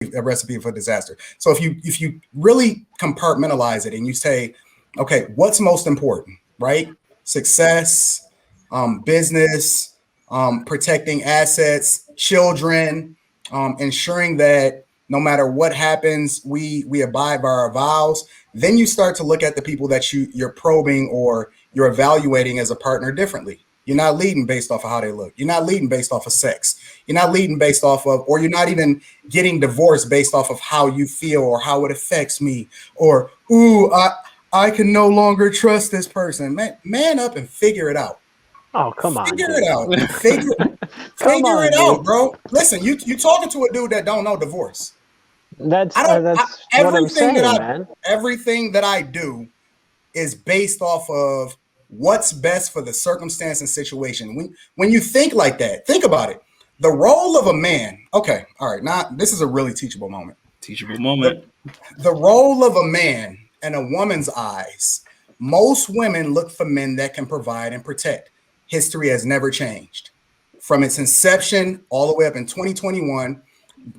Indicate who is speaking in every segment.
Speaker 1: a recipe for disaster. So if you really compartmentalize it and you say, okay, what's most important, right? Success, business, protecting assets, children, ensuring that no matter what happens, we abide by our vows. Then you start to look at the people that you're probing or you're evaluating as a partner differently. You're not leading based off of how they look. You're not leading based off of sex. You're not leading based off of, or you're not even getting divorced based off of how you feel or how it affects me. Or, ooh, I can no longer trust this person. Man up and figure it out.
Speaker 2: Oh, come on.
Speaker 1: Figure it out. Figure it out, bro. Listen, you talking to a dude that don't know divorce.
Speaker 2: That's what I'm saying, man.
Speaker 1: Everything that I do is based off of what's best for the circumstance and situation. When you think like that, think about it. The role of a man. Okay, all right. Now this is a really teachable moment.
Speaker 3: Teachable moment.
Speaker 1: The role of a man in a woman's eyes. Most women look for men that can provide and protect. History has never changed. From its inception all the way up in 2021,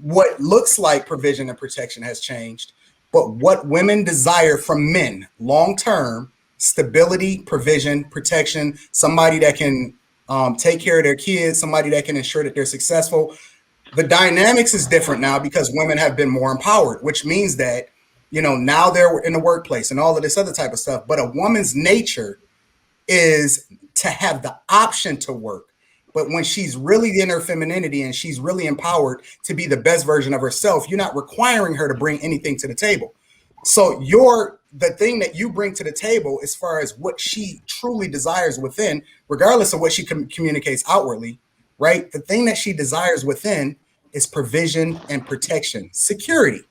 Speaker 1: what looks like provision and protection has changed. But what women desire from men long-term, stability, provision, protection, somebody that can take care of their kids, somebody that can ensure that they're successful. The dynamics is different now because women have been more empowered, which means that, now they're in the workplace and all of this other type of stuff. But a woman's nature is to have the option to work. But when she's really in her femininity and she's really empowered to be the best version of herself, you're not requiring her to bring anything to the table. So the thing that you bring to the table as far as what she truly desires within, regardless of what she communicates outwardly, right? The thing that she desires within is provision and protection, security.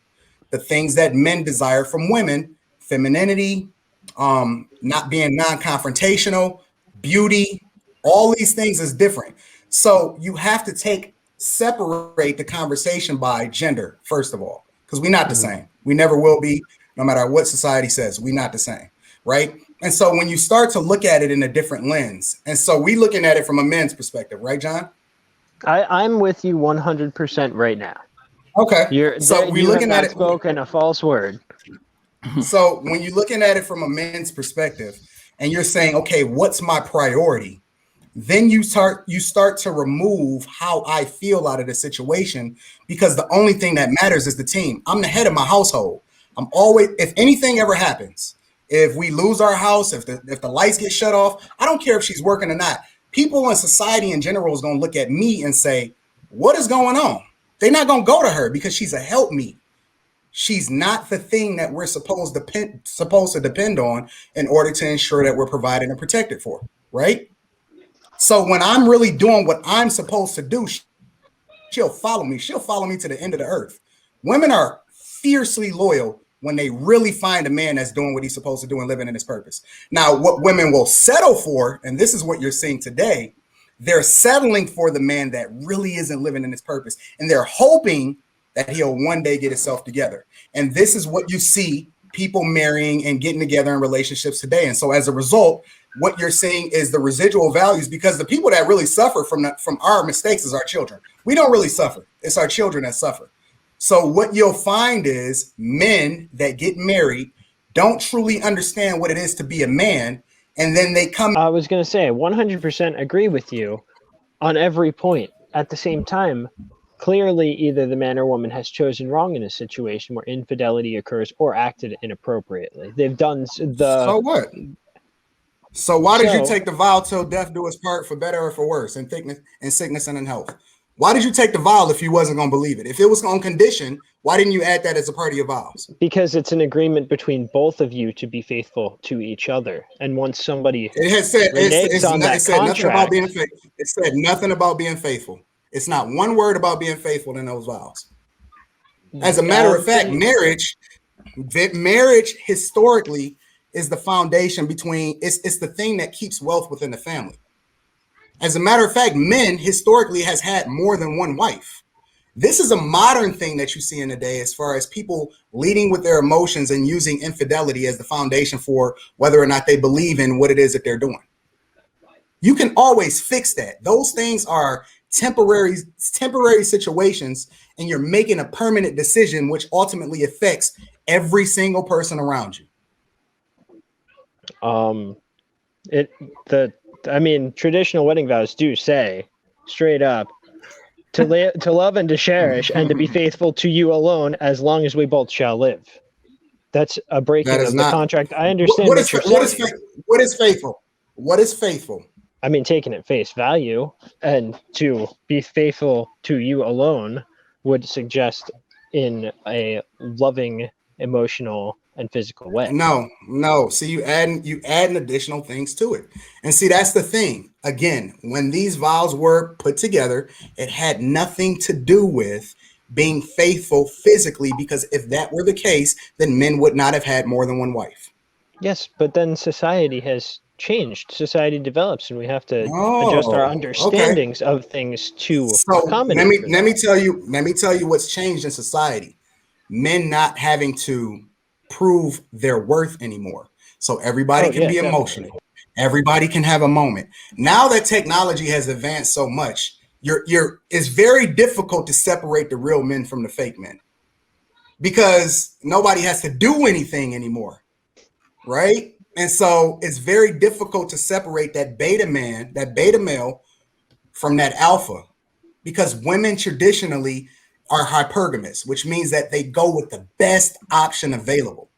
Speaker 1: The things that men desire from women, femininity, not being non-confrontational, beauty, all these things is different. So you have to separate the conversation by gender, first of all, because we're not the same. We never will be, no matter what society says, we're not the same, right? And so when you start to look at it in a different lens, and so we looking at it from a men's perspective, right, John?
Speaker 2: I'm with you 100% right now.
Speaker 1: Okay. We're looking at it.
Speaker 2: Spoken a false word.
Speaker 1: So when you're looking at it from a men's perspective, and you're saying, okay, what's my priority? Then you start to remove how I feel out of the situation, because the only thing that matters is the team. I'm the head of my household. I'm always, if anything ever happens, if we lose our house, if the lights get shut off, I don't care if she's working or not. People in society in general is going to look at me and say, what is going on? They're not going to go to her because she's a helpmeet. She's not the thing that we're supposed to depend on in order to ensure that we're provided and protected for, right? So when I'm really doing what I'm supposed to do, she'll follow me. She'll follow me to the end of the earth. Women are fiercely loyal when they really find a man that's doing what he's supposed to do and living in his purpose. Now, what women will settle for, and this is what you're seeing today, they're settling for the man that really isn't living in his purpose. And they're hoping that he'll one day get himself together. And this is what you see people marrying and getting together in relationships today. And so as a result, what you're seeing is the residual values, because the people that really suffer from our mistakes is our children. We don't really suffer. It's our children that suffer. So what you'll find is men that get married don't truly understand what it is to be a man. And then they come.
Speaker 2: I was going to say 100% agree with you on every point. At the same time, clearly either the man or woman has chosen wrong in a situation where infidelity occurs or acted inappropriately. They've done
Speaker 1: So what? So why did you take the vow till death do us part, for better or for worse, in sickness and in health? Why did you take the vow if you wasn't going to believe it? If it was on condition, why didn't you add that as a part of your vows?
Speaker 2: Because it's an agreement between both of you to be faithful to each other. And once somebody
Speaker 1: it said nothing about being faithful. It's not one word about being faithful in those vows. As a matter of fact, marriage historically is the foundation it's the thing that keeps wealth within the family. As a matter of fact, men historically has had more than one wife. This is a modern thing that you see in the day as far as people leading with their emotions and using infidelity as the foundation for whether or not they believe in what it is that they're doing. You can always fix that. Those things are temporary situations, and you're making a permanent decision which ultimately affects every single person around you.
Speaker 2: Traditional wedding vows do say straight up to love and to cherish and to be faithful to you alone as long as we both shall live. That's a breaking of the contract. I understand what you're saying.
Speaker 1: What is faithful? What is faithful?
Speaker 2: I mean, taking it face value, and to be faithful to you alone would suggest in a loving, emotional, and physical way.
Speaker 1: No. See, you add additional things to it. And see, that's the thing. Again, when these vows were put together, it had nothing to do with being faithful physically, because if that were the case, then men would not have had more than one wife.
Speaker 2: Yes, but then society has changed. Society develops, and we have to adjust our understandings of things to accommodate.
Speaker 1: Let me tell you what's changed in society. Men not having to prove their worth anymore. So everybody can be emotional. Definitely. Everybody can have a moment. Now that technology has advanced so much, it's very difficult to separate the real men from the fake men, because nobody has to do anything anymore, right? And so it's very difficult to separate that beta male from that alpha, because women traditionally are hypergamous, which means that they go with the best option available.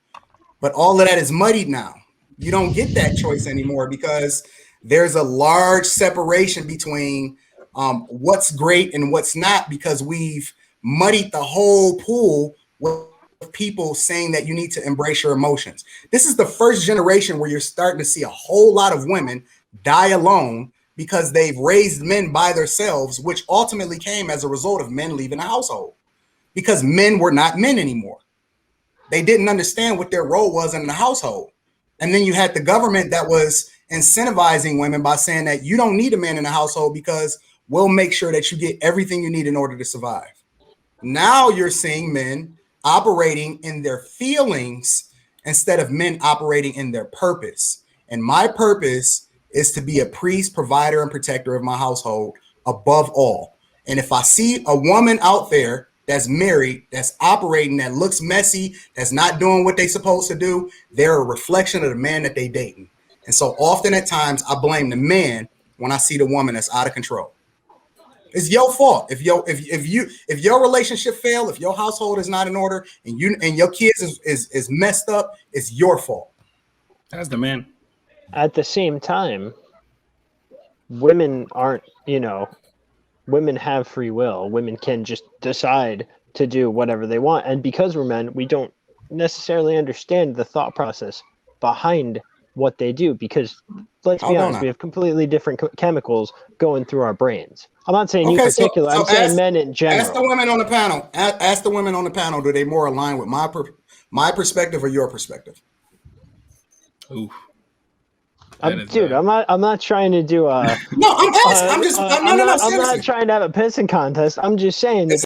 Speaker 1: But all of that is muddied now. You don't get that choice anymore, because there's a large separation between what's great and what's not, because we've muddied the whole pool with people saying that you need to embrace your emotions. This is the first generation where you're starting to see a whole lot of women die alone because they've raised men by themselves, which ultimately came as a result of men leaving the household, because men were not men anymore. They didn't understand what their role was in the household. And then you had the government that was incentivizing women by saying that you don't need a man in the household because we'll make sure that you get everything you need in order to survive. Now you're seeing men operating in their feelings instead of men operating in their purpose. And my purpose is to be a priest, provider, and protector of my household above all. And if I see a woman out there that's married, that's operating, that looks messy, that's not doing what they're supposed to do, they're a reflection of the man that they dating. And so often at times I blame the man when I see the woman that's out of control. It's your fault. If your relationship failed, if your household is not in order, and your kids is messed up, it's your fault.
Speaker 3: That's the man.
Speaker 2: At the same time, women aren't, women have free will. Women can just decide to do whatever they want. And because we're men, we don't necessarily understand the thought process behind what they do, because let's be honest, we have completely different chemicals going through our brains. I'm not saying you in particular, I'm saying men in general.
Speaker 1: Ask the women on the panel. Ask the women on the panel, do they more align with my perspective or your perspective?
Speaker 3: Ooh.
Speaker 2: I'm not trying to do a.
Speaker 1: No, I'm asking. I'm not
Speaker 2: trying to have a pissing contest. I'm just saying that